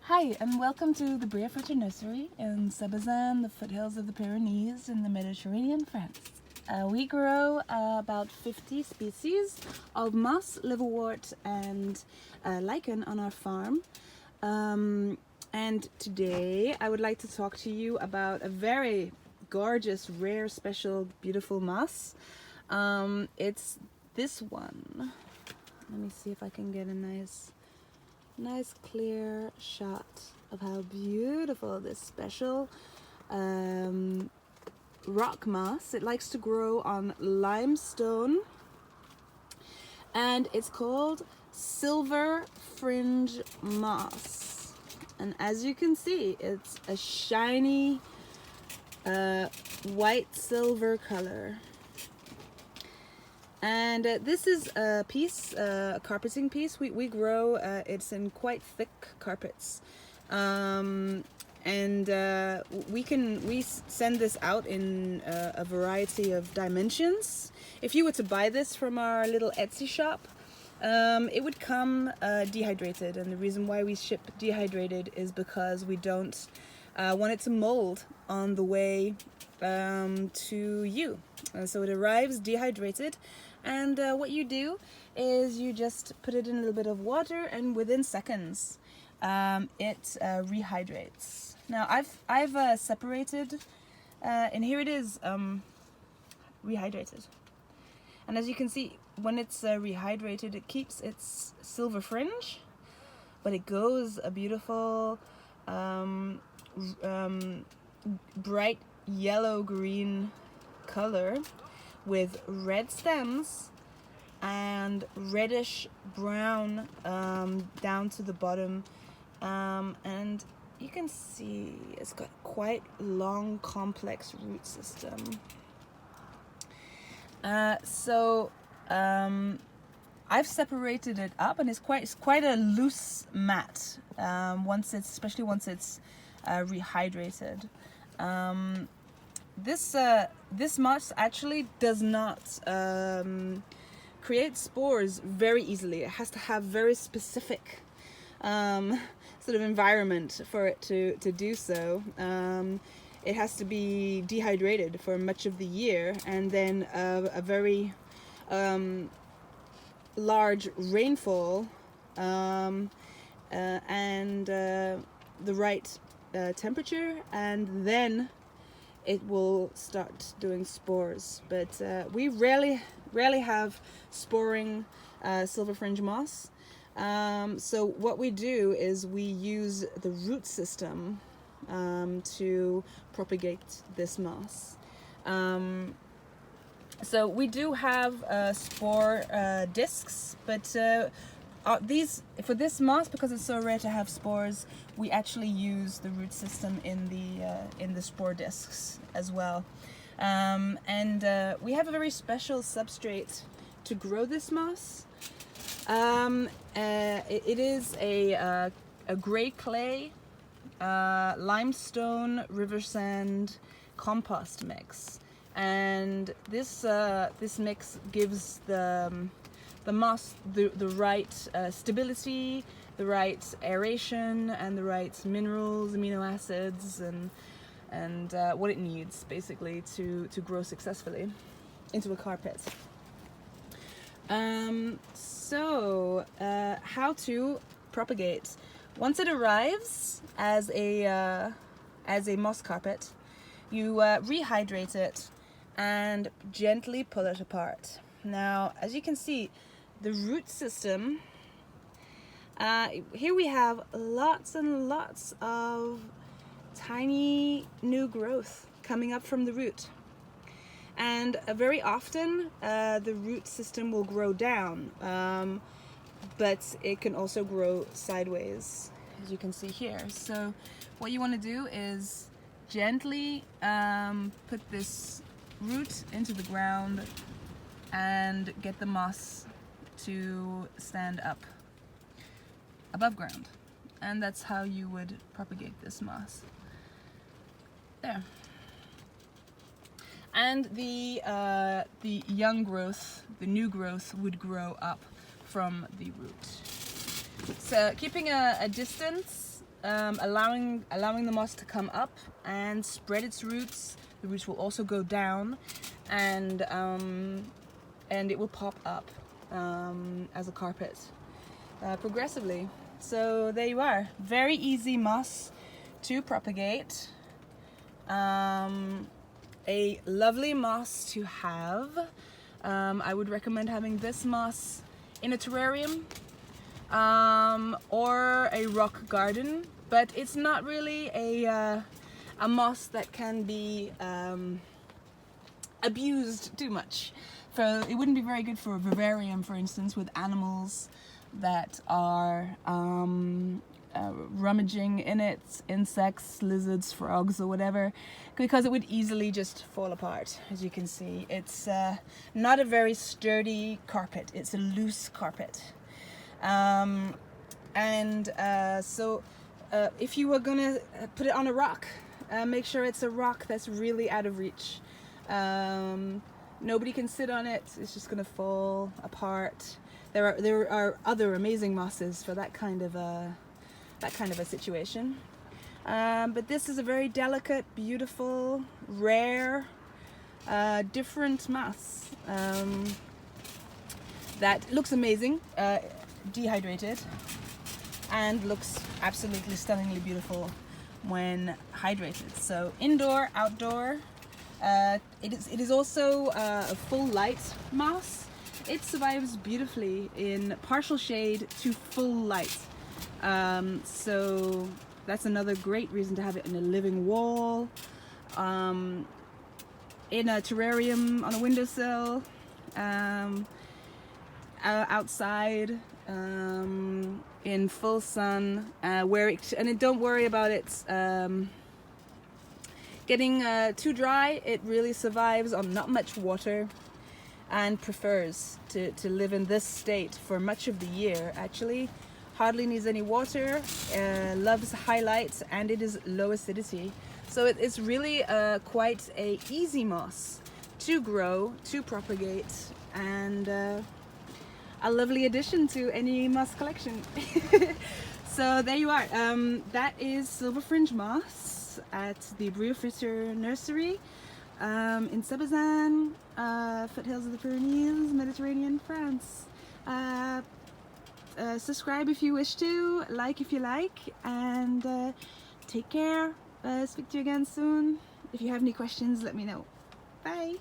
Hi, and welcome to the Brerefoot Nursery in Sebazan, the foothills of the Pyrenees in the Mediterranean, France. We grow about 50 species of moss, liverwort, and lichen on our farm. And today I would like to talk to you about a very gorgeous, rare, special, beautiful moss. It's this one. Let me see if I can get a nice clear shot of how beautiful this special rock moss. It likes to grow on limestone, and it's called silver fringe moss. And as you can see, it's a shiny white silver color. And this is a piece, a carpeting piece. We grow, it's in quite thick carpets. We send this out in a variety of dimensions. If you were to buy this from our little Etsy shop, it would come dehydrated. And the reason why we ship dehydrated is because we don't want it to mold on the way to you. So it arrives dehydrated, and what you do is you just put it in a little bit of water, and within seconds it rehydrates. Now I've separated, and here it is rehydrated. And as you can see, when it's rehydrated, it keeps its silver fringe, but it goes a beautiful bright yellow-green color with red stems and reddish brown down to the bottom, and you can see it's got quite long, complex root system. I've separated it up, and it's quite a loose mat especially once it's rehydrated. This moss actually does not create spores very easily. It has to have very specific sort of environment for it to do so. It has to be dehydrated for much of the year, and then a very large rainfall and the right temperature, and then it will start doing spores. But we rarely have sporing silver fringe moss. So what we do is we use the root system to propagate this moss. So we do have spore discs, but for this moss, because it's so rare to have spores, we actually use the root system in the spore discs as well. We have a very special substrate to grow this moss. It is a gray clay, limestone, river sand, compost mix, and this mix gives the moss the right stability, the right aeration, and the right minerals, amino acids, and what it needs basically to grow successfully into a carpet. How to propagate? Once it arrives as a moss carpet, you rehydrate it and gently pull it apart. Now, as you can see, the root system, here we have lots and lots of tiny new growth coming up from the root. And very often the root system will grow down, but it can also grow sideways, as you can see here. So what you want to do is gently put this root into the ground and get the moss to stand up above ground, and that's how you would propagate this moss. There. And the young growth, the new growth, would grow up from the root. So keeping a distance allowing the moss to come up and spread its roots. The roots will also go down, and it will pop up as a carpet progressively. So there you are, very easy moss to propagate. A lovely moss to have. I would recommend having this moss in a terrarium or a rock garden, but it's not really a moss that can be abused too much. It wouldn't be very good for a vivarium, for instance, with animals that are rummaging in it, insects, lizards, frogs, or whatever, because it would easily just fall apart. As you can see, it's not a very sturdy carpet. It's a loose carpet. So if you were gonna put it on a rock, make sure it's a rock that's really out of reach. Nobody can sit on it. It's just gonna fall apart. There are other amazing mosses for that kind of a situation. But this is a very delicate, beautiful, rare, different moss that looks amazing, dehydrated, and looks absolutely stunningly beautiful when hydrated. So indoor, outdoor. It is also a full light moss. It survives beautifully in partial shade to full light. So that's another great reason to have it in a living wall, in a terrarium on a windowsill, outside, in full sun, and don't worry about it getting too dry. It really survives on not much water and prefers to live in this state for much of the year. Actually, hardly needs any water, loves highlights, and it is low acidity. So it's really quite a easy moss to grow, to propagate, and a lovely addition to any moss collection. So there you are. That is silver fringe moss at the Briofritter Nursery in Sebazan, foothills of the Pyrenees, Mediterranean, France. Subscribe if you wish to, like if you like, and take care. Speak to you again soon. If you have any questions, let me know. Bye.